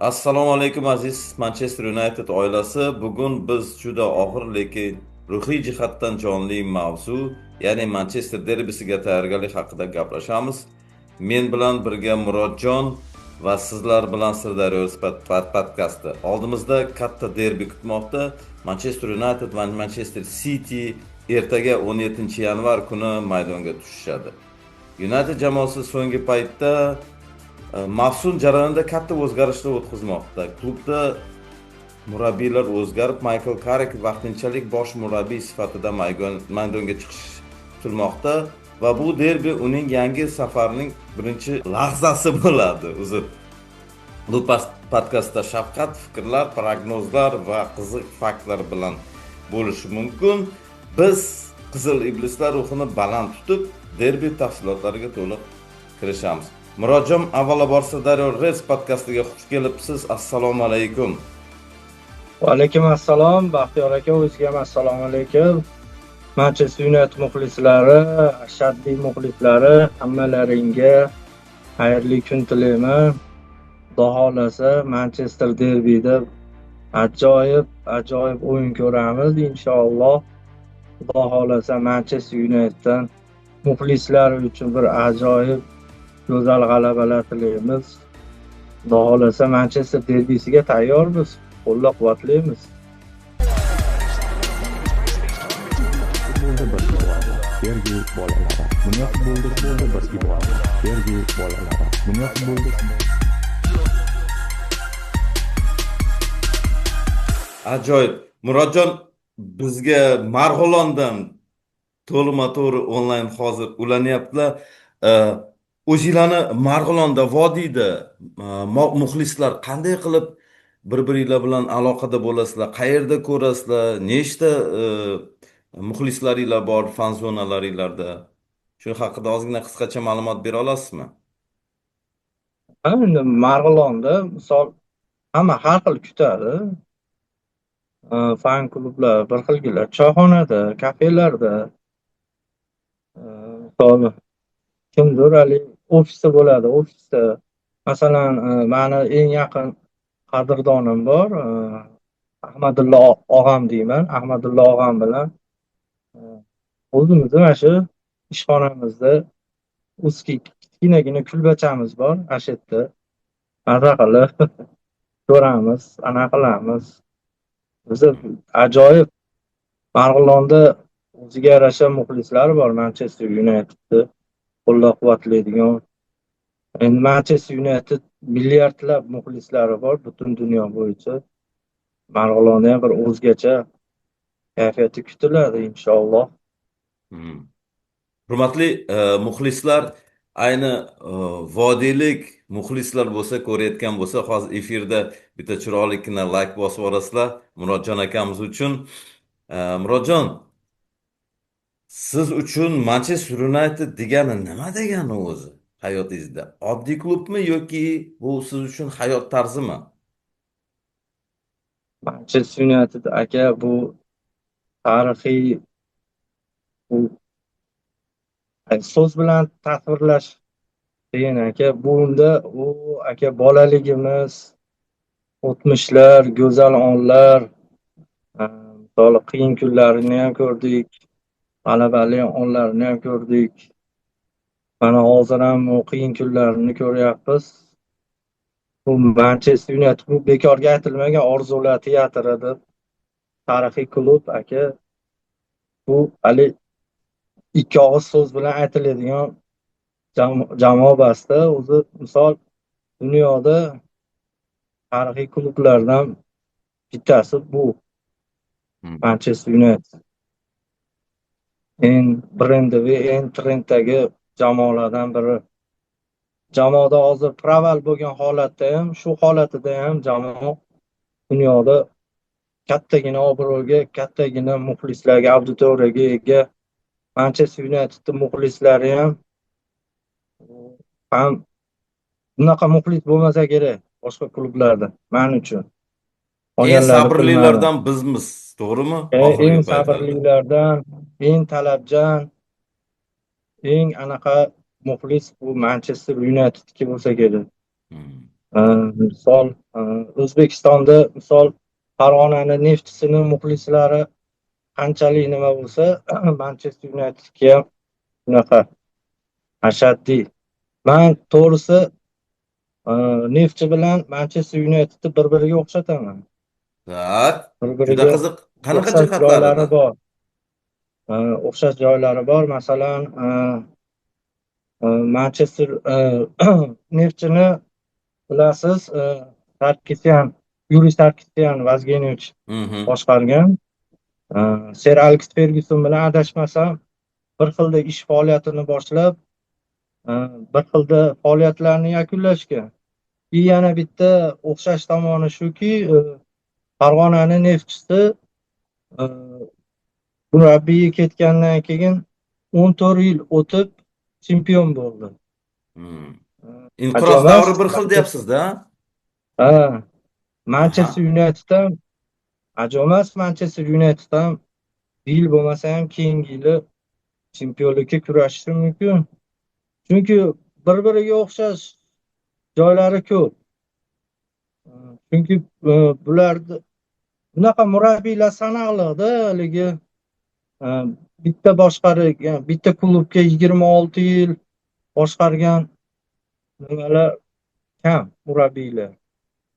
Assalomu alaykum aziz Manchester United oilasi. Bugun biz juda og'ir lekin ruhiy jihatdan jonli mavzu, ya'ni Manchester derbisiga tayyorgarlik haqida gaplashamiz. Men bilan birga Murodjon va sizlar bilan Sirdaryo podkasti. Oldimizda katta derbi kutmoqda. Manchester United va Manchester City ertaga 17-yanvar kuni maydonga tushishadi. United jamoasi so'nggi paytda mavsum jarayonida katta o'zgarishlar o'tkazmoqda. Klubda murabbiylar o'zgarib, Michael Carrick vaqtinchalik bosh murabbiy sifatida maydonga chiqish kutilmoqda va bu derbi uning yangi safarining birinchi lahzasi bo'ladi. Bu podkastda shafqat, fikrlar, prognozlar va qiziq faktlar bilan bo'lishi mumkin. Biz Qizil iblislar ruhini baland tutib, derbi tafsilotlariga to'liq kirishamiz. Murodjon, avvalambor Sirdaryo Reds podkastiga xush kelibsiz. Assalomu alaykum. Va alaykum assalom, Baxtiyor aka, o'zingizga ham assalomu alaykum. Manchester United muxlislari, ashaddiy muxlislari, hammalaringga xayrli kun tilayman. Xudo xolasa Manchester derbida ajoyib o'yin ko'ramiz inshaalloh. Xudo xolasa Manchester Uniteddan muxlislari uchun bir ajoyib go'zal g'alabalar tilaymiz. Xudo xolasa Manchester derbisiga tayyormiz. Qo'llab-quvvatlaymiz. Futbolda bir ibora, derbi bolalari. Dunyo futbolida bir ibora, derbi bolalari. Dunyo futbolida Ajoyib. Murodjon, bizga Marg'ilondan to'g'ri onlayn hozir ulanyaptilar. O'zinglarni Marg'ilonda, vodiyda muxlislar qanday qilib bir-biringlar bilan aloqada bo'lasizlar? Qayerda ko'rasizlar? Nechta muxlislaringlar bor fan zonalaringlarda? Shu haqida ozgina qisqacha ma'lumot bera olasizmi? Endi Marg'ilonda misol hamma har xil kutadi. Fan klublar bir xilgilar, choyxonada, kafelarda, misol kimdir ofisda bo'ladi. Ofisda masalan, mani eng yaqin qadrdonim bor, Ahmadullo og'am deyman. Ahmadullo og'am bilan o'zimizni mana shu ishxonamizda kichkinagina kulbachamiz bor. Ana shu yerda maza qilib ko'ramiz, ana qilamiz. Biza ajoyib Marg'ilonda o'ziga yarasha muxlislari bor Manchester Unitedni qo'llab-quvvatlaydigan. Endi Manchester United milliardlab muxlislari bor butun dunyo bo'yicha. Marg'ilonda ham bir o'zgacha kayfiyati kutiladi inshaalloh. Hurmatli muxlislar, ayni vodiylik muxlislar bo'lsa, ko'rayotgan bo'lsa, hozir efirda bitta chiroylikgina like bosib yuborasizlar Murodjon akamiz uchun. Murodjon, siz uchun Manchester United degani nima degani o'zi hayotingizda? Oddiy klubmi yoki bu siz uchun hayot tarzimi? Manchester United aka, bu tarixiy, bu so'z bilan tasvirlash qiyin aka. Bunda u aka bolaligimiz, o'tmishlar, go'zal onlar, misol qiyin kunlarini ham ko'rdik, g'alabali onlarini ham ko'rdik. Mana hozir ham o qiyin kunlarini ko'ryapmiz. Bu Manchester United bu bekorga aytilmagan orzular teatri deb tarixiy klub aka. Bu hali ikki og'iz so'z bilan aytiladigan jamoa emasda. O'zi misol dunyoda tarixiy klublardan bittasi bu Manchester United. Eng brendivi, eng trenddagi jamoalardan biri. Jamoada hozir praval bo'lgan holatda ham, shu holatida ham jamoa dunyoda kattagina obro'ga, kattagina muxlislarga, auditoriyaga ega. Manchester United muxlislari ham bunaqa muxlis bo'lmasa kerak boshqa klublarda men uchun. Eng sabrlilardan bizmiz, to'g'rimi? Eng sabrlilardan, eng talabchan, eng anaqa muxlis bu Manchester Unitedniki bo'lsa kerak. Misol, O'zbekistonda misol Farg'onani Neftchisini muxlislari qanchalik nima bo'lsa, Manchester Unitedga ham shunaqa ashaddiy. Man to'g'risi Neftchi bilan Manchester Unitedni bir-biriga o'xshataman. Tak. Juda Bir-biriga qiziq. Qanaqa o'xshash joylari jihatlaridan? bor. O'xshash joylari bor. Masalan, Manchester Neftchini bilasiz, Sarkisyan, Yuriy Sarkisyan Vazgenovich Mhm. boshqargan. Ser Alex Fergyuson bilan adashmasam, bir xilda ish faoliyatini boshlab, bir xilda faoliyatlarni yakunlashgan. Yana bitta o'xshash tomoni shuki, Farg'onani Neftchisi murabbiyi ketgandan keyin 14 yil o'tib chempion bo'ldi. Hmm. Inqiroz Ajomas davri bir xil deyapsiz-da. ha, Aha. Manchester United ham ajomas Manchester United ham yil bo'lmasa ham keyingi yili chempionlikka kurashishi mumkin. Chunki bir-biriga o'xshash joylari ko'p. Chunki bularda bunaqa murabbiylar sanoqlida haligi bitta boshqargan, bitta klubga 26 yil boshqargan nimalar kam murabbiylar.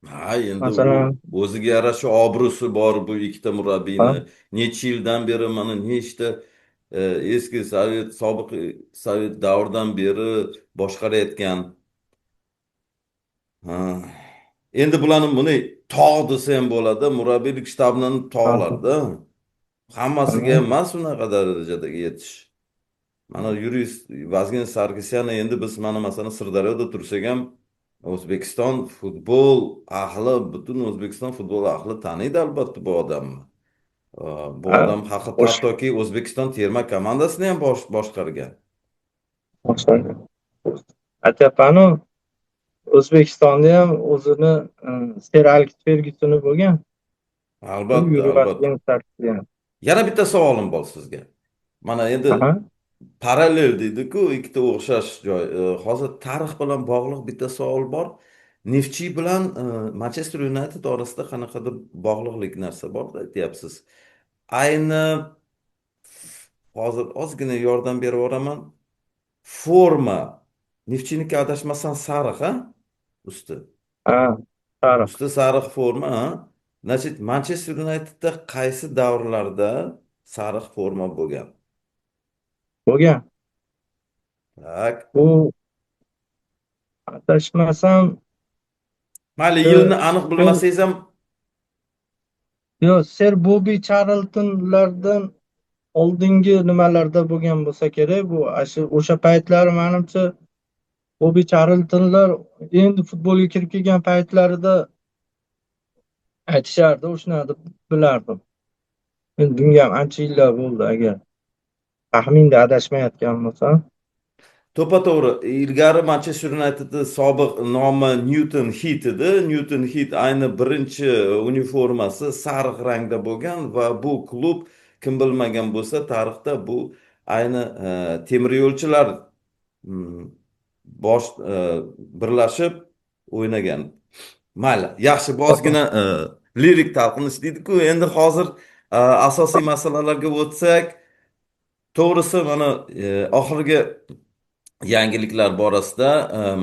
Ha, endi Masalan, o'ziga yarasha obro'si bor bu ikkita murabbiyni. ha, Necha yildan beri mana nechta eski sobiq Sovet davridan beri boshqarayotgan. Ha. Endi bularni buni tog' desa ham bo'ladi, murabbiylik shtabini ha, tog'larda. Hammasiga ha, emas unaqa darajada yetish. Mana Yuriy Vazgen Sarkisyan endi biz mana masalan Sirdaryoda tursak ham O'zbekiston futbol ahli, butun O'zbekiston futbol ahli taniydi albatta bu odamni. Bu ha, odam hattoki O'zbekiston terma komandasini ham boshqargan. boshqargan. Aytyapmanu, O'zbekistonda ham o'zini Ser Alex Fergyusoni bo'lgan. U Albatta, Yuriy albatta. Vazgen Sarkisyan. Yana bitta savolim bor sizga. Mana endi Aha, parallel deydi-ku, ikkita o'xshash joy. Hozir tarix bilan bog'liq bitta savol bor. Neftchi bilan Manchester United orasida qanaqadir bog'liqlik narsa bor deyapsiz. Ayni hozir ozgina yordam berib yuboraman. Forma. Neftchiniki adashmasam sariq, ha? Usti. ha, sariq Usti sariq forma, ha? Значит, Manchester Unitedda qaysi davrlarda sariq forma bo'lgan? bo'lgan. Tak. Bu adashmasam, Mayli e, yilni aniq Ser bilmasangiz ham yo, Ser Bobby Charltonlardan oldingi nimalarda bo'lgan bo'lsa kerak. Bu o'sha paytlar menimcha Bobby Charltonlar endi futbolga kirib kelgan paytlarida aytishardi, o'shani deb bilardim. Endi bunga ham ancha yillar bo'ldi agar taxminda adashmayotgan bo'lsam. to'ppa-to'g'ri. Ilgari Manchester Unitedni sobiq nomi Newton Heat edi. Newton Heat ayni birinchi uniformasi sariq rangda bo'lgan va bu klub kim bilmagan bo'lsa tarixda bu ayni temir yo'lchilar mm, bosh birlashib o'ynagan. Mayli, yaxshi bu ozgina lirik talqinish deydi-ku. Endi hozir asosiy masalalarga o'tsak, to'g'risi mana oxirgi yangiliklar borasida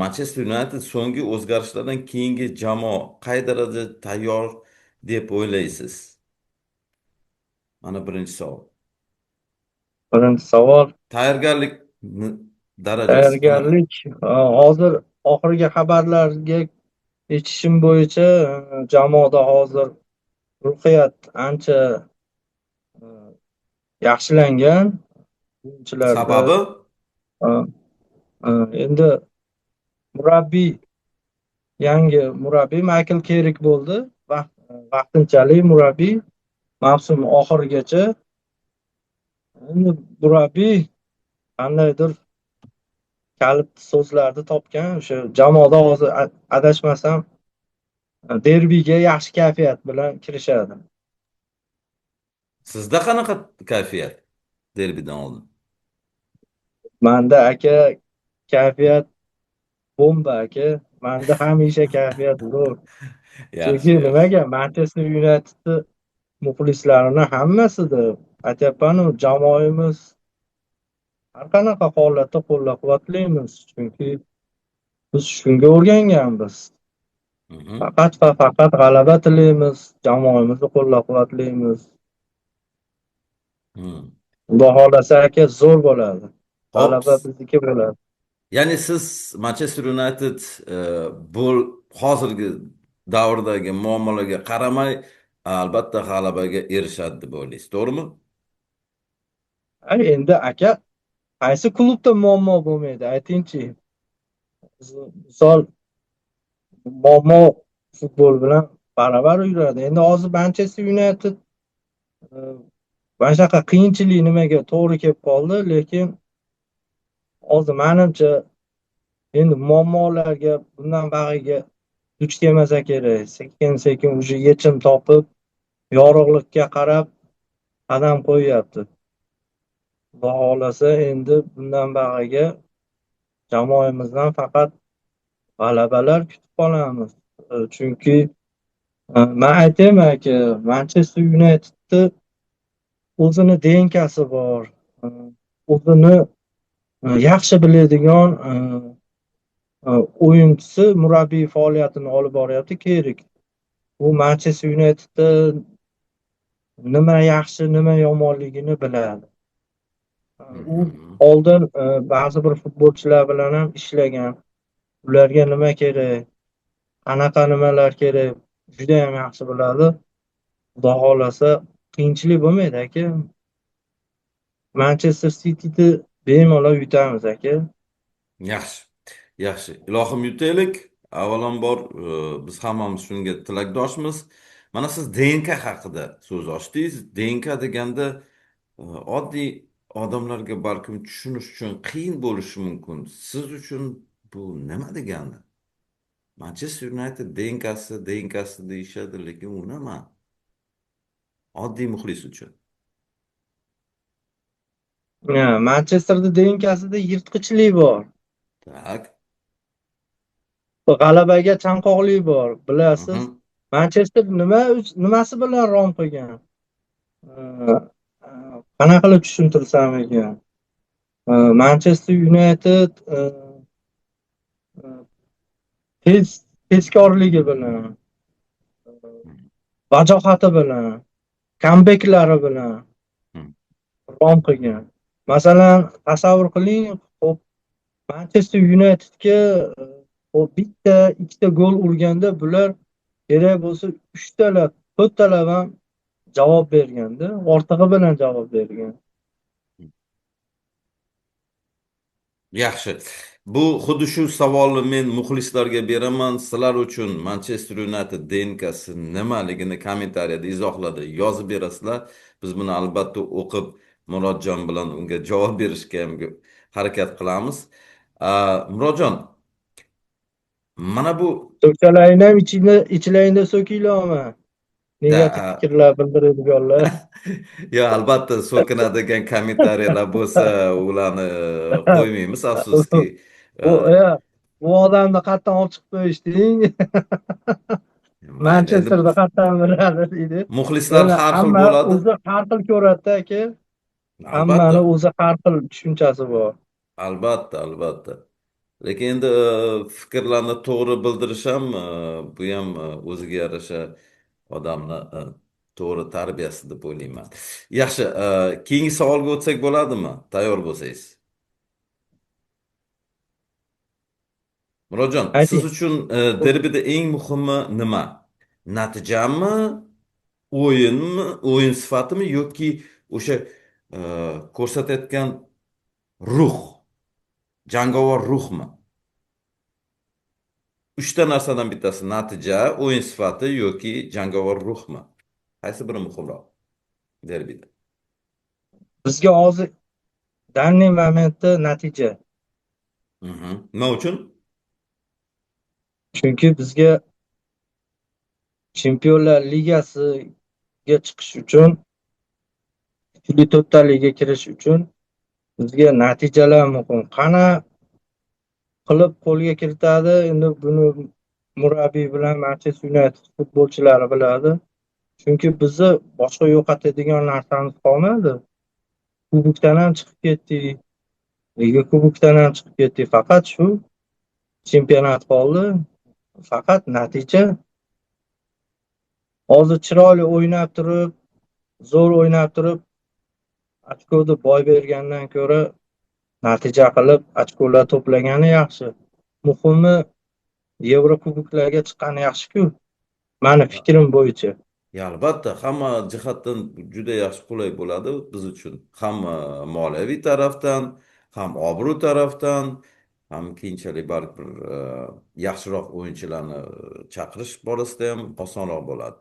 Manchester United so'nggi o'zgarishlardan keyingi jamoa qay darajada tayyor deb o'ylaysiz? Mana birinchi savol. Birinchi savol, Tayyorgarlik darajasi qanaqa? tayyorgarlik. Hozir oxirgi xabarlarga eshitishim bo'yicha jamoada hozir ruhiyat ancha e, yaxshilangan. O'yinchilarda Sababi? endi murabbiy yangi murabbiy Michael Kerik bo'ldi. Vaqtinchalik murabbiy mavsum oxirigacha. Endi murabbiy qandaydir kalit so'zlarni topgan. O'sha jamoada hozir adashmasam derbiga yaxshi kayfiyat bilan kirishadi. Sizda qanaqa kayfiyat derbidan oldin? Manda aka kayfiyat bomba aka. Menda hamisha kayfiyat zo'r. Yaxshi, Chunki yaxshi. nimaga Manchester Unitedni muxlislarini hammasida aytyapmanu, jamoamiz har qanaqa holatda qo'llab-quvvatlaymiz. Chunki biz shunga o'rganganmiz. Mhm. Faqat va faqat g'alaba tilaymiz, jamoamizni qo'llab-quvvatlaymiz. Hmm. Xudo xohlasa aka zo'r bo'ladi. Hop. G'alaba bizniki bo'ladi. Ya'ni siz Manchester United bu hozirgi davrdagi muammolarga qaramay, albatta g'alabaga erishadi deb o'ylaysiz, to'g'rimi? Endi aka, qaysi klubda muammo bo'lmaydi aytingchi? Misol muammo futbol bilan baravar yuradi. Endi hozir Manchester United e, mana shunaqa qiyinchilik nimaga to'g'ri kelib qoldi, lekin hozir menimcha endi muammolarga bundan bag'iga duch kelmasa kerak. Sekin-sekin уже yechim topib, yorug'likka qarab qadam qo'yyapti. Xudo xohlasa endi bundan bag'iga jamoamizdan faqat g'alabalar kutib qolamiz. Chunki men aytaymi aka, Manchester Unitedni o'zini DNKsi bor. O'zini yaxshi biladigan o'yinchisi murabbiy faoliyatini olib boryapti Kerik. U Manchester Unitedda nima yaxshi, nima yomonligini biladi. U Mhm. oldin ba'zi bir futbolchilar bilan ham ishlagan. Ularga nima kerak, qanaqa nimalar kerak juda ham yaxshi biladi. Xudo xohlasa qiyinchilik bo'lmaydi aka. Manchester Cityni bemalol yutamiz aka. Yaxshi. Yaxshi. Ilohim yutaylik. Avvalambor biz hammamiz shunga tilakdoshmiz. Mana siz DNK haqida so'z ochdingiz. DNK deganda oddiy odamlarga balkim tushunish uchun qiyin bo'lishi mumkin. Siz uchun bu nima degani? Manchester United DNKsi deyishadi, lekin u nima? Oddiy muxlis uchun. Manchesterda DNKsida yirtqichlik bor. Tak. G'alabaga chanqoqlik bor. Bilasiz, Mhm. Manchester nimasi bilan rom qilgan? Qanaqa qilib tushuntirsam ekan? Manchester United tezkorligi bilan, vajohati bilan, kambeklari bilan Mhm. rom qilgan. Masalan, tasavvur qiling, hop Manchester Unitedga bitta, ikkita gol urganda bular kerak bo'lsa 3 talab, 4 talab ham javob berganda, ortig'i bilan javob bergan. Yaxshi. Bu xuddi shu savolni men muxlislarga beraman. Sizlar uchun Manchester United DNKsi nimaligini kommentariyada izohlarda yozib berasizlar. Biz buni albatta o'qib Murodjon bilan unga javob berishga ham harakat qilamiz. Murodjon, mana bu So'kalaringni ham ichilaringda so'kinglarmi? Negativ da fikrlar bildiradiganlar. yo, albatta so'kinadigan kommentariyalar bo'lsa, ularni qo'ymaymiz, afsuski. Bu bu odamni qayerdan olib chiqib qo'yishding? Mayli, endi Manchesterda qayerdan biladi deydi. muxlislar Endi har xil hamma bo'ladi. o'zi har xil ko'radi aka. Albatta, Hammani o'zi har xil tushunchasi bor. albatta. Lekin endi fikrlarni to'g'ri bildirish ham bu ham o'ziga yarasha odamni to'g'ri tarbiyasi deb o'ylayman. Yaxshi, keyingi savolga o'tsak bo'ladimi? Tayyor bo'lsangiz. Murodjon, siz Ayting. uchun derbida eng muhimi nima? Natijami, o'yinmi, o'yin sifatimi yoki o'sha ko'rsatayotgan ruh, jangovar ruhmi? Uchta narsadan bittasi: natija, o'yin sifati yoki jangovar ruhmi? Qaysi biri muhimroq derbida? Bizga hozir danniy momentda natija. Nima uchun? Chunki bizga Chempionlar Ligasiga chiqish uchun, kuchli to'rttaligiga kirish uchun bizga natijalar muhim. qilib qo'lga kiritadi. Endi buni murabbiy bilan Manchester United futbolchilari biladi. Chunki bizni boshqa yo'qotadigan narsamiz qolmadi. Kubokdan ham chiqib ketdik, Liga Kubokdan ham chiqib ketdik. Faqat shu chempionat qoldi. Faqat natija. Hozir chiroyli o'ynab turib, zo'r o'ynab turib, ochkoni boy bergandan ko'ra natija qilib ochkolar to'plagani yaxshi. Muhimi Yevrokuboklarga chiqqani yaxshi-ku. Mani fikrim bo'yicha. Albatta, hamma jihatdan juda yaxshi qulay bo'ladi biz uchun. Ham moliyaviy tarafdan, ham obro' tarafdan, ham keyinchalik baribir yaxshiroq o'yinchilarni chaqirish borasida ham osonroq bo'ladi.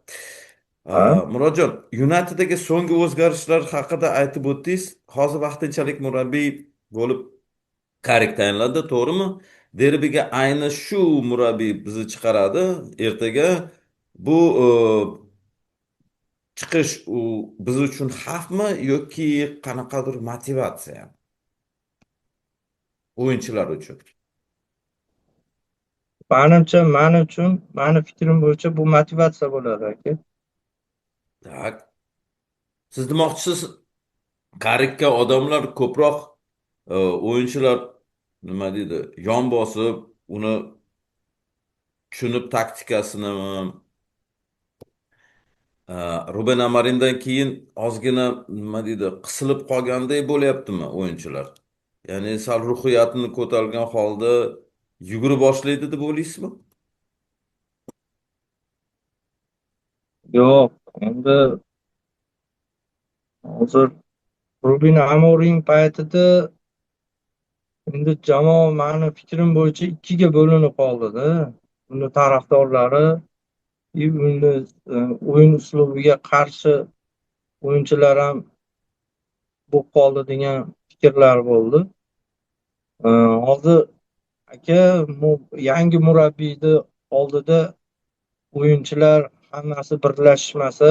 Ha? Murodjon, United'dagi so'nggi o'zgarishlar haqida aytib o'tdingiz. Hozir vaqtinchalik murabbiy bo'lib Karik tayinladi, to'g'rimi? Derbiga ayni shu murabbiy bizni chiqaradi ertaga. Bu chiqish u biz uchun xavfmi yoki qanaqadir motivatsiya o'yinchilar uchun? Menimcha, men uchun, meni fikrim bo'yicha bu motivatsiya bo'ladi aka. Tak. Siz demoqchisiz, Karikka odamlar ko'proq o'yinchilar nima deydi, yon bosib, uni tushunib taktikasini Ruben Amorimdan keyin ozgina nima deydi, qisilib qolgandek bo'lyaptimi o'yinchilar? Ya'ni sal ruhiyatini ko'targan holda yugurib boshlaydi deb o'ylaysizmi? Yo'q, endi hozir Ruben Amorim paytida endi jamoa meni fikrim bo'yicha ikkiga bo'linib qoldi-da. Uni tarafdorlari uni o'yin uslubiga qarshi o'yinchilar ham bo'lib qoldi degan fikrlar bo'ldi. Hozir aka yangi murabbiyni oldida o'yinchilar hammasi birlashmasa,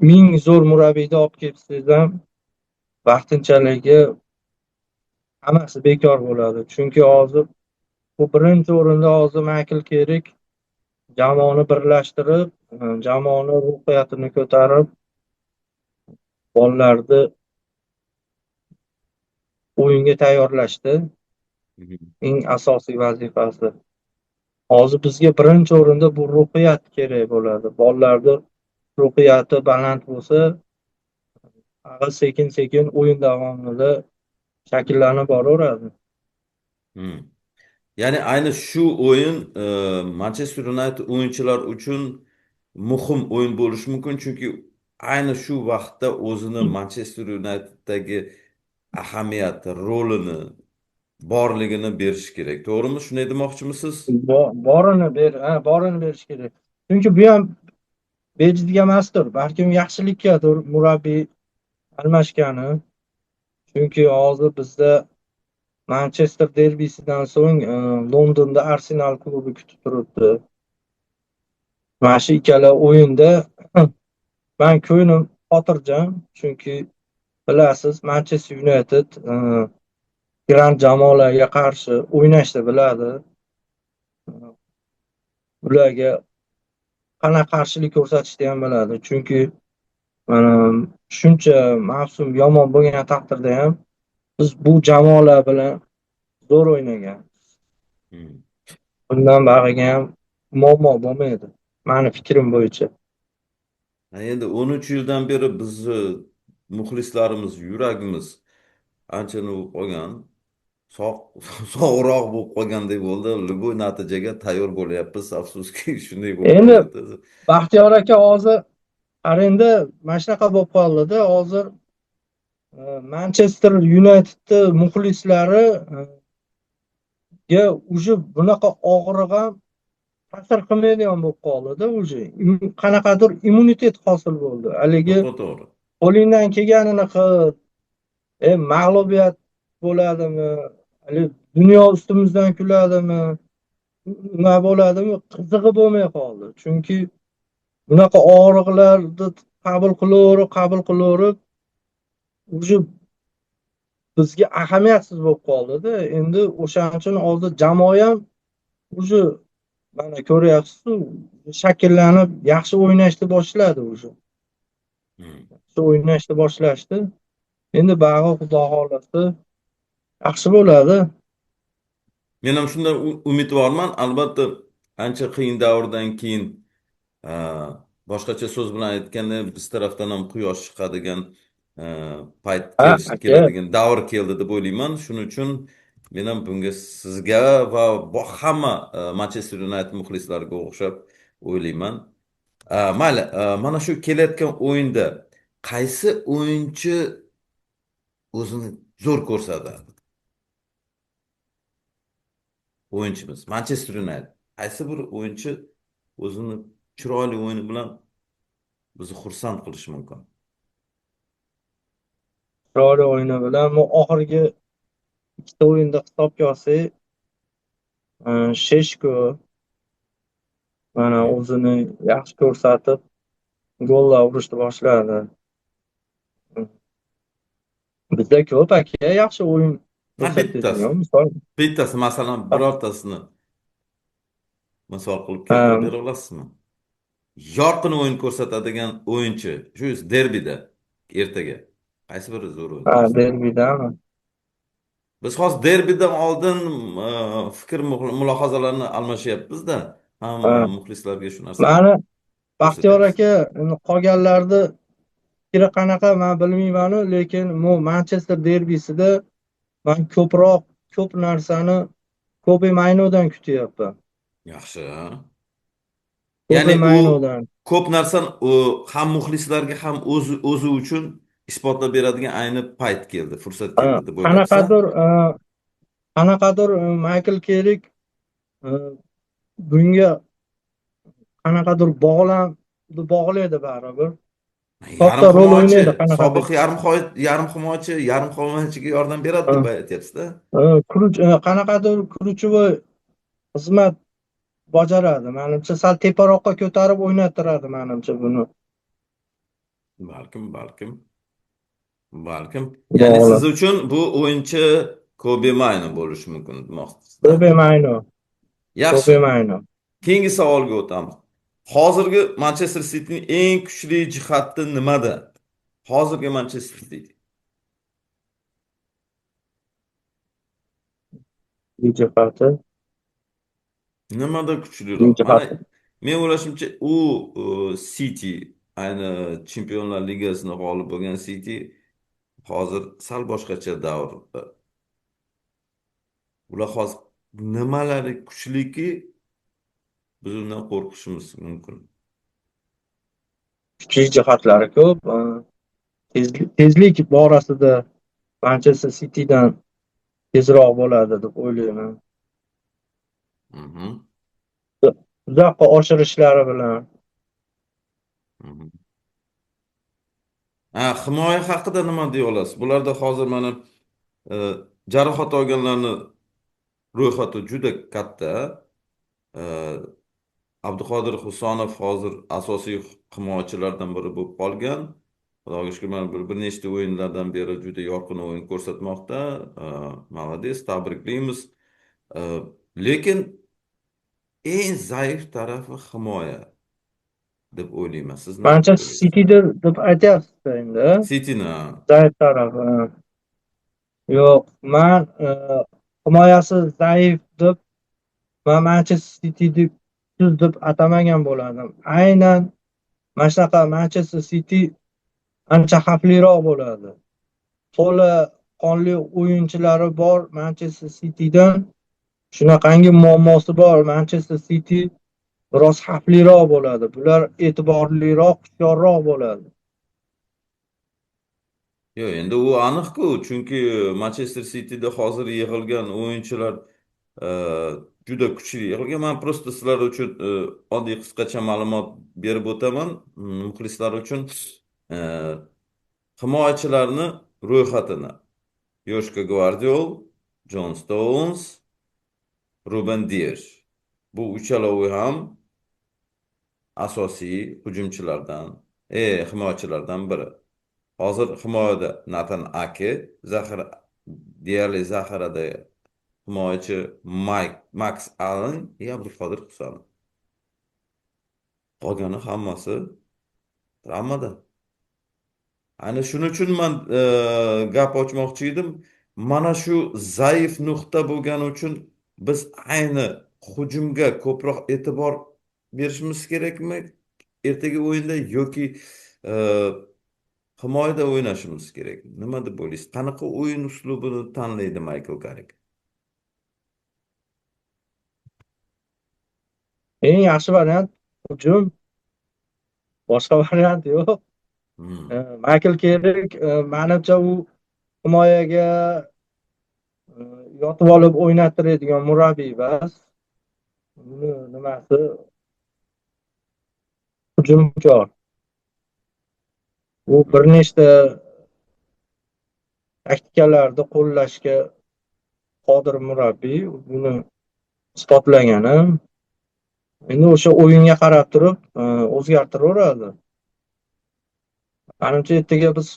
ming zo'r murabbiyni olib kelsangiz ham vaqtinchaligi hammasi bekor bo'ladi. Chunki hozir bu birinchi o'rinda hozir Michael Kerik jamoani birlashtirib, jamoani ruhiyatini ko'tarib, bolalarni o'yinga tayyorlashdi. Eng asosiy vazifasi. Hozir bizga birinchi o'rinda bu ruhiyat kerak bo'ladi. Bolalarni ruhiyati baland bo'lsa, sekin-sekin o'yin davomida shakllanib boraveradi. Ya'ni ayni shu o'yin Manchester United o'yinchilar uchun muhim o'yin bo'lishi mumkin, chunki ayni shu vaqtda o'zini Manchester United'dagi ahamiyati, rolini borligini berish kerak. To'g'rimi? Shunday demoqchimisiz? Borini berish kerak. Chunki bu ham bejizga emasdir. Balkim yaxshilikkadir murabbiy almashgani. Chunki hozir bizda Manchester derbisidan so'ng Londonda Arsenal klubi kutib turibdi. Mana shu ikkala o'yinda men ko'nglim xotirjam, chunki bilasiz, Manchester United grand jamoalarga qarshi o'ynashni biladi. Ularga qanaqa qarshilik ko'rsatishni ham biladi. Chunki shuncha mavsum yomon bo'lgan taqdirda ham biz bu jamoalar bilan zo'r o'ynagan. Bundan bag'iga ham muammo bo'lmaydi. Meni fikrim bo'yicha. Endi 13 yildan beri bizni muxlislarimiz, yuragimiz ancha bo'lib qolgan, sog'roq bo'lib qolgandek bo'ldi. Любой natijaga tayyor bo'lyapmiz. Afsuski shunday bo'lib Endi qoldi. Baxtiyor aka hozir endi mana shunaqa bo'lib qoldi-da. Hozir Manchester United muxlislari ga уже bunaqa og'riq ham ta'sir qilmaydigan bo'lib qoldi-da. Уже qanaqadir immunitet hosil bo'ldi. Haligi To'g'ri. qo'lingdan kelganini qil. Mag'lubiyat bo'ladimi? Dunyo ustimizdan kuladimi? Nima bo'ladimi? Qizig'i bo'lmay qoldi. Chunki bunaqa og'riqlarni qabul qilaverib, уже bizga ahamiyatsiz bo'lib qoldida. Endi o'shaning uchun hozir jamoa ham уже mana ko'ryapsiz, shakllanib, yaxshi o'ynashni boshladi уже. Hmm. Yaxshi o'ynashni boshlashdi. Endi bag'i xudo xolasa yaxshi bo'ladi. Men ham shundan umidvorman. Albatta, ancha qiyin davrdan keyin, a, boshqacha so'z bilan aytganda, biz tarafdan ham quyosh chiqadigan a, payt Ha, aka. keladigan davr keldi deb o'ylayman. Shuning uchun men ham bunga sizga va hamma Manchester United muxlislariga o'xshab o'ylayman. Mayli, mana shu kelayotgan o'yinda qaysi o'yinchi o'zini zo'r ko'rsatadi? O'yinchimiz Manchester United. Qaysi bir o'yinchi o'zini chiroyli o'yini bilan bizni xursand qilishi mumkin? Chiroyli o'yini bilan bu oxirgi ikkita o'yinda hisobga olsak, Sheshko mana o'zini yaxshi ko'rsatib, gollar urishni boshladi. Bizda ko'p aka yaxshi o'yin ko'rsatadigan misol. Bittasi, masalan, birortasini misol qilib keltirib bera olasizmi? Yorqin o'yin ko'rsatadigan o'yinchi, shu derbida ertaga qaysi biri zo'r o'yin? Ha, derbidami? Biz hozir derbidan oldin fikr mulohazalarni almashyapmiz-da. Hamma muxlislarga shu narsani Mani Baxtiyor ko'rsatyapmiz. aka qolganlarda fikri qanaqa men bilmayman-u, lekin bu Manchester derbisida men ko'p narsani Kobe Maynodan kutyapman. Yaxshi. Kobe Ya'ni u Maynodan. ko'p narsani ham muxlislarga ham o'zi uchun isbotlab beradigan ayni payt keldi, fursat keldi deb o'ylayapsan. Qanaqadir Michael Kerik bunga qanaqadir bog'laydi baribir. Katta rol o'ynaydi qanaqadir. Sobiq yarim himoyachiga yordam beradi deb aytyapsiz-da. Qanaqadir ключевой xizmat bajaradi. Menimcha sal teparoqqa ko'tarib o'ynattiradi menimcha buni. Balkim. Ya'ni siz uchun bu o'yinchi Kobe Mayno bo'lishi mumkin demoqchisiz. Kobe Mayno. Yaxshi. Kobe Mayno. Keyingi savolga o'tamiz. Hozirgi Manchester City'ning eng kuchli jihati nimada? Hozirgi Manchester City. Jihati nimada kuchliroq? Men o'ylashimcha, u City, ayni Chempionlar Ligasini g'olib bo'lgan City hozir sal boshqacha davrda. Ular hozir nimalari kuchliki biz undan qo'rqishimiz mumkin. Kuchli jihatlari ko'p. Tezlik borasida Manchester City'dan tezroq bo'ladi deb o'ylayman. Uzoqqa oshirishlari bilan. Himoya haqida nima deya olasiz? Bularda hozir mana jarohat olganlarni ro'yxati juda katta. Abduqodir Husonov hozir asosiy himoyachilardan biri bo'lib qolgan. Xudoga shukr, mana bir nechta o'yinlardan beri juda yorqin o'yin ko'rsatmoqda. Молодец, tabriklaymiz. Lekin eng zaif tarafi himoya deb o'ylayman. Siz Manchester City deb aytyapsiz endi. City'ni Zaif tarafi. Yo'q, men himoyasi zaif deb va Manchester City deb atamagan bo'lardim. Aynan mana shunaqa Manchester City ancha xavfliroq bo'ladi. To'la qonli o'yinchilari bor Manchester City'dan. Shunaqangi muammosi bor. Manchester City biroz xavfliroq bo'ladi. Bular e'tiborliroq, hushyorroq bo'ladi. Yo'q, endi u aniq-ku, chunki Manchester City'da hozir yig'ilgan o'yinchilar juda kuchli yig'ilgan. Men prosta sizlar uchun oddiy qisqacha ma'lumot berib o'taman. Muxlislar uchun himoyachilarni ro'yxatini Yoshka Gvardiol, John Stones, Ruben Dias. Bu uchalovi ham asosiy hujumchilardan, himoyachilardan biri. Hozir himoyada Nathan Ake, deyarli zaxirada himoyachi Max Allen va Abduqodir Husanov. Qolgani hammasi travmada. Ana shuning uchun men gap ochmoqchi edim. Mana shu zaif nuqta bo'lgani uchun biz ayni hujumga ko'proq e'tibor berishimiz kerakmi ertaga o'yinda yoki e, himoyada o'ynashimiz kerak? Nima deb o'ylaysiz? Qanaqa o'yin uslubini tanlaydi Maykl Karik? Eng yaxshi variant hujum, boshqa variant yo'q. Hmm. Maykl Kerik, menimcha u himoyaga yotib olib o'ynattiradigan murabbiy emas. Uni nimasi hujumkor. U bir nechta taktikalarni qo'llashga qodir murabbiy. Buni isbotlagani. Endi o'sha o'yinga qarab turib o'zgartiraveradi. Menimcha ertaga biz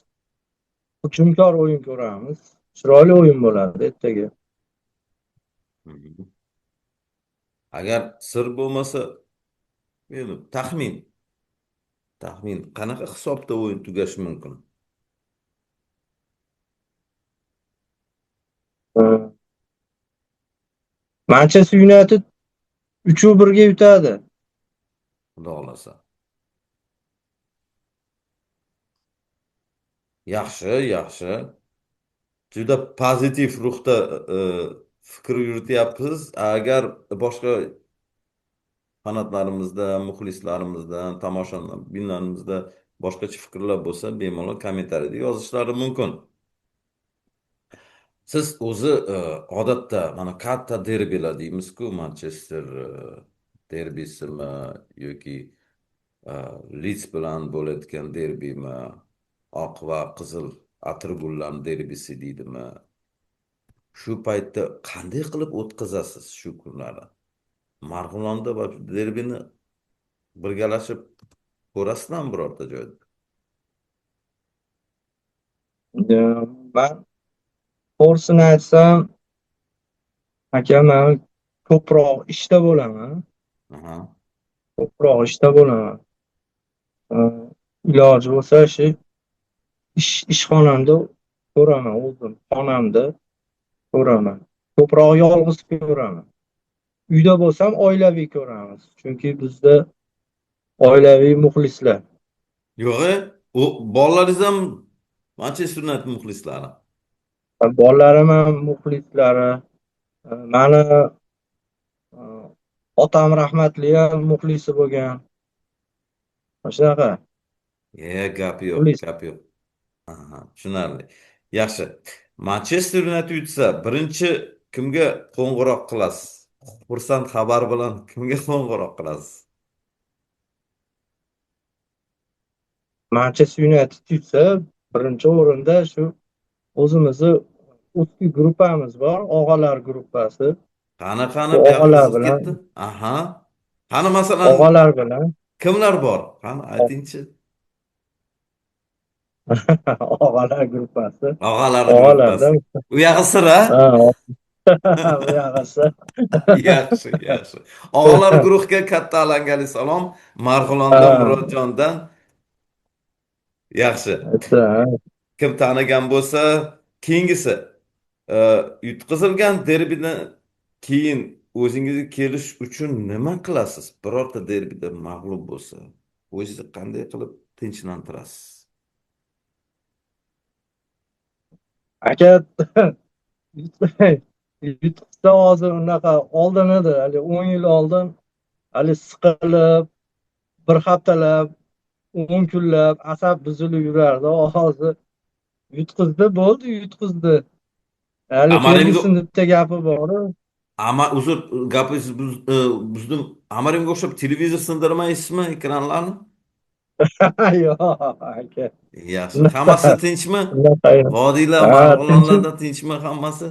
hujumkor o'yin ko'ramiz. Chiroyli o'yin bo'ladi ertaga. Agar sir bo'lmasa, endi taxmin qanaqa hisobda o'yin tugashi mumkin? Manchester United 3-1 ga yutadi. Xudo xolasa. Yaxshi. Juda pozitiv ruhda fikr yurityapsiz. Agar boshqa fanatlarimizdan, muxlislarimizdan, tomoshabinlarimizda boshqacha fikrlar bo'lsa, bemalol kommentariyada yozishlari mumkin. Siz o'zi odatda mana katta derbilar deymiz-ku, Manchester derbisimi yoki Leeds bilan bo'layotgan derbimi, oq va qizil atirgullar derbisi deydimi? Shu paytda qanday qilib o'tkazasiz shu kunlarni? Marg'ilonda va derbini birgalashib ko'rasizlarmi birorta joyda? Men to'g'risini aytsam, aka, men ko'proq ishda bo'laman. Aha. Iloji bo'lsa shu ishxonamda ko'raman, o'zim xonamda ko'raman. Ko'proq yolg'iz ko'raman. Uyda bo'lsam oilaviy ko'ramiz. Chunki bizda oilaviy muxlislar. Yo'q, u bolalaringiz ham Manchester United muxlislari. Bolalarim ham muxlislari. Mani otam rahmatli ham muxlisi bo'lgan. Shunaqa. Gap yo'q, Muxlis. gap yo'q. Aha, tushunarli. Yaxshi. Manchester United yutsa, birinchi kimga qo'ng'iroq qilasiz? Xursand xabar bilan kimga qo'ng'iroq qilasiz? Manchester United yutsa, birinchi o'rinda shu o'zimizni o'zki gruppamiz bor, og'alar gruppasi. Qani, Bu bu yoqqa og'alar siz bilan, ketdi. Aha. Qani masalan og'alar bilan, kimlar bor? Qani aytingchi. og'alar gruppasi. Og'alar Og'alardan, gruppasi. U yog'i sira? bu yog'isi. Yaxshi. Og'alar guruhiga katta alangali salom. Marg'ilondan Murodjondan. Yaxshi. Kim tanigan bo'lsa, keyingisi yutqizilgan derbidan keyin o'zingizga kelish uchun nima qilasiz? Birorta derbida mag'lub bo'lsa, o'zingizni qanday qilib tinchlantirasiz? Aka, yutqizsa hozir unaqa oldin edi, hali 10 yil oldin, hali siqilib, bir haftalab, 10 kunlab asab buzilib yurardi. Hozir yutqizdi, bo'ldi, yutqizdi. Hali Fergyusonning bitta gapi bor. Ama uzr, gapingizni buzdim. Amarimga o'xshab televizor sindirmaysizmi ekranlarni? Yo'q, aka. Yaxshi. Hammasi tinchmi? Vodiylar, Marg'ilonlarda tinchmi hammasi?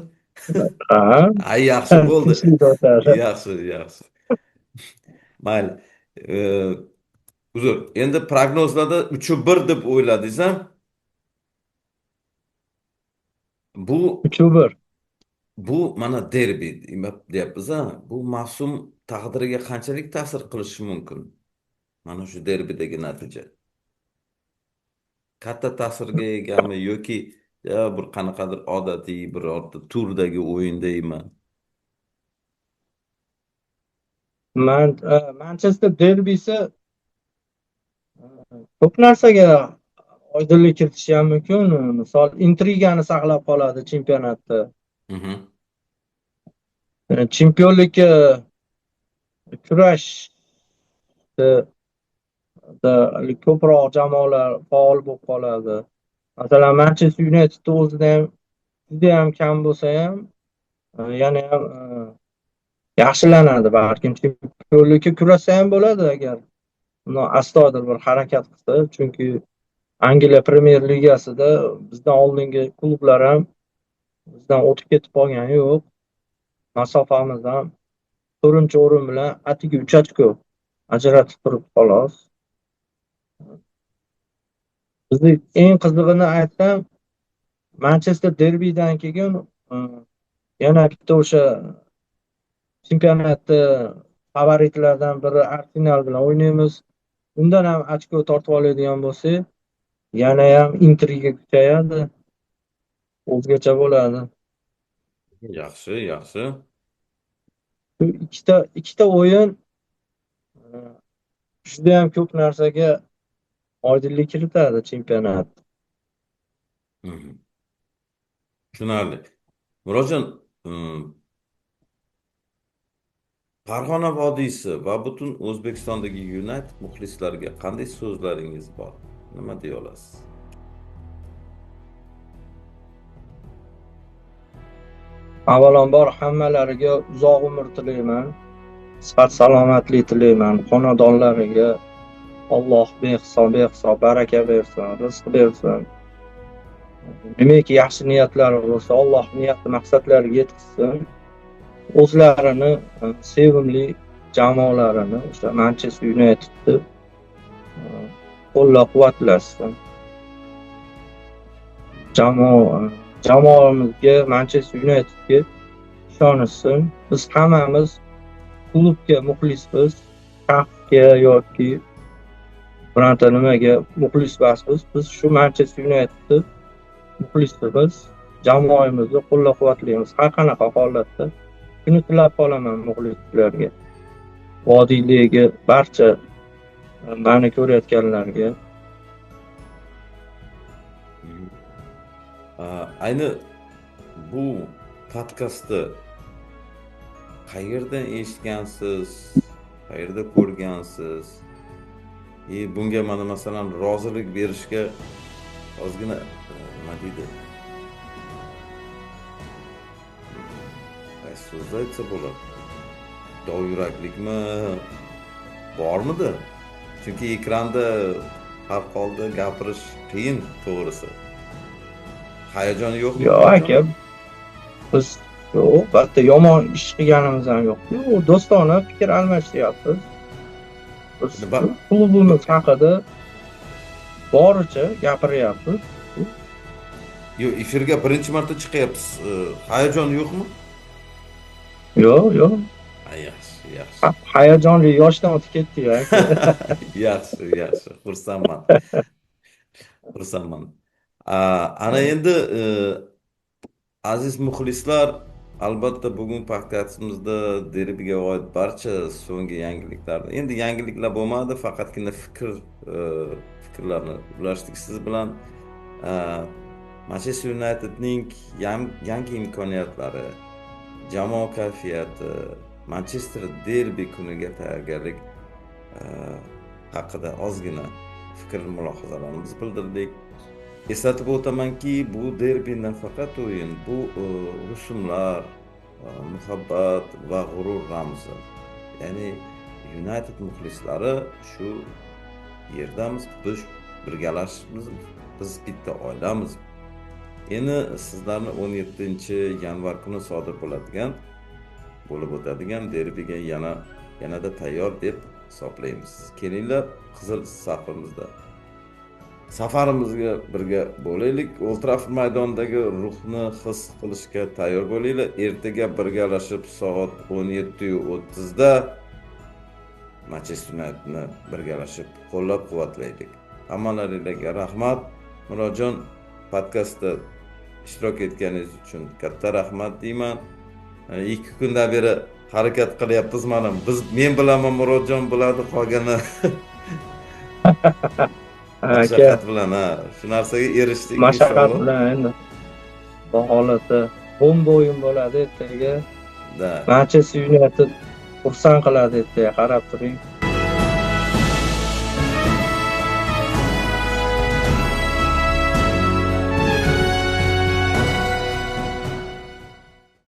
Ay, yaxshi bo'ldi. Yaxshi. Mayli. Uzr, endi prognozlarda 3-1 deb o'yladingiz-a? Bu 3-1. Bu mana derbi deyapmiz ha. Bu mavsum taqdiriga qanchalik ta'sir qilishi mumkin? Mana shu derbidagi natija. Katta ta'sirga egami yoki ya bir qanaqadir odatiy birorta turdagi o'yindaymi? Manchester derbisi ko'p narsaga oydinlik kiritishi ham mumkin. Misol intrigani saqlab qoladi chempionatda. Mhm. Chempionlikka kurashda ko'proq jamoalar faol bo'lib qoladi. Masalan, Manchester United o'zida ham juda ham kam bo'lsa ham, yana ham yaxshilanadi. Balkim chempionlikka kurashsa ham bo'ladi agar uni astoydil bir harakat qilsa. Chunki Angliya Premyer Ligasida bizdan oldingi klublar ham bizdan o'tib ketib qolgani yo'q. Masofamiz ham 4-o'rin bilan atigi 3 ochko ajratib turibdi xolos. Bizni eng qizig'ini aytsam, Manchester derbidan keyin yana bitta o'sha chempionatda favoritlardan biri Arsenal bilan o'ynaymiz. Undan ham ochko tortib oladigan bo'lsak, yana ham intriga kuchayadi. O'zgacha bo'ladi. Yaxshi, yaxshi. Shu ikkita o'yin juda ham ko'p narsaga oydinlik kiritadi chempionat. Mhm. Tushunarli. Murodjon, Farg'ona vodiysi va butun O'zbekistondagi United muxlislariga qanday so'zlaringiz bor? Nima deya olasiz? Avvalambor hammalariga uzoq umr tilayman. Sihat salomatlik tilayman. Xonadonlariga Alloh behisob baraka bersin, rizq bersin. Nimaiki yaxshi niyatlari bo'lsa, Alloh niyatli maqsadlariga yetkazsin. O'zlarini sevimli jamoalarini, o'sha Manchester Unitedni qo'llab-quvvatlasin. Jamoamizga, Manchester Unitedga ishonishsin. Biz hammamiz klubga muxlismiz. Shaxsga yoki bironta nimaga muxlis emasmiz. Biz shu Manchester Unitedni muxlisimiz. Jamoamizni qo'llab-quvvatlaymiz har qanaqa holatda. Shuni tilab qolaman muxlislarga. Vodiydagi barcha meni ko'rayotganlarga. Ayni bu podkastni qayerdan eshitgansiz, qayerda ko'rgansiz? Bunga mana masalan rozilik berishga ozgina nima deydi? So'z aytsa bo'ladi. Dovyuraklikmi bormidi? Chunki ekranda har holda gapirish qiyin, to'g'risi. Hayajon yo'qmi? Yo'q aka, biz yo'q, bitta yomon ish qilganimiz ham yo'q. Yo'q, do'stona fikr almashyapmiz. Biz klubimiz haqida boricha gapiryapmiz. Yo'q, efirga birinchi marta chiqyapsiz. Hayajon yo'qmi? Yo'q. Yaxshi. Hayajonli yoshdan o'tib ketdik aka. Yaxshi. Xursandman. Ana endi aziz muxlislar, albatta bugun podkastimizda derbiga oid barcha so'nggi yangiliklarni, endi yangiliklar bo'lmadi, faqatgina fikrlarni ulashdik siz bilan. Manchester Unitedning yangi imkoniyatlari, jamoa kayfiyati, Manchester derbi kuniga tayyorgarlik haqida ozgina fikr mulohazalarimizni bildirdik. Eslatib o'tamanki, bu derbi nafaqat o'yin, bu rusumlar, muhabbat va g'urur ramzi. Ya'ni United muxlislari shu yerdamiz, biz birgalashibmiz, biz bitta oilamiz. Endi sizlarni 17-yanvar kuni sodir bo'lib o'tadigan derbiga yanada tayyor deb hisoblaymiz. Kelinglar qizil safimizda. safarimizga birga bo'laylik. Old Trafford maydonidagi ruhni his qilishga tayyor bo'linglar. Ertaga birgalashib soat 17:30 da Manchester Unitedni birgalashib qo'llab-quvvatlaylik. Hammalaringizga rahmat. Murodjon, podkastda ishtirok etganingiz uchun katta rahmat deyman. 2 kundan beri harakat qilyapmiz mana. Men bilaman, Murodjon biladi, qolgani mashaqqat bilan, shu narsaga erishdik inshaalloh. Mashaqqat bilan endi bu holatda bo'yin bo'ladi ertaga. Manchester United xursand qiladi ertaga, qarab turing.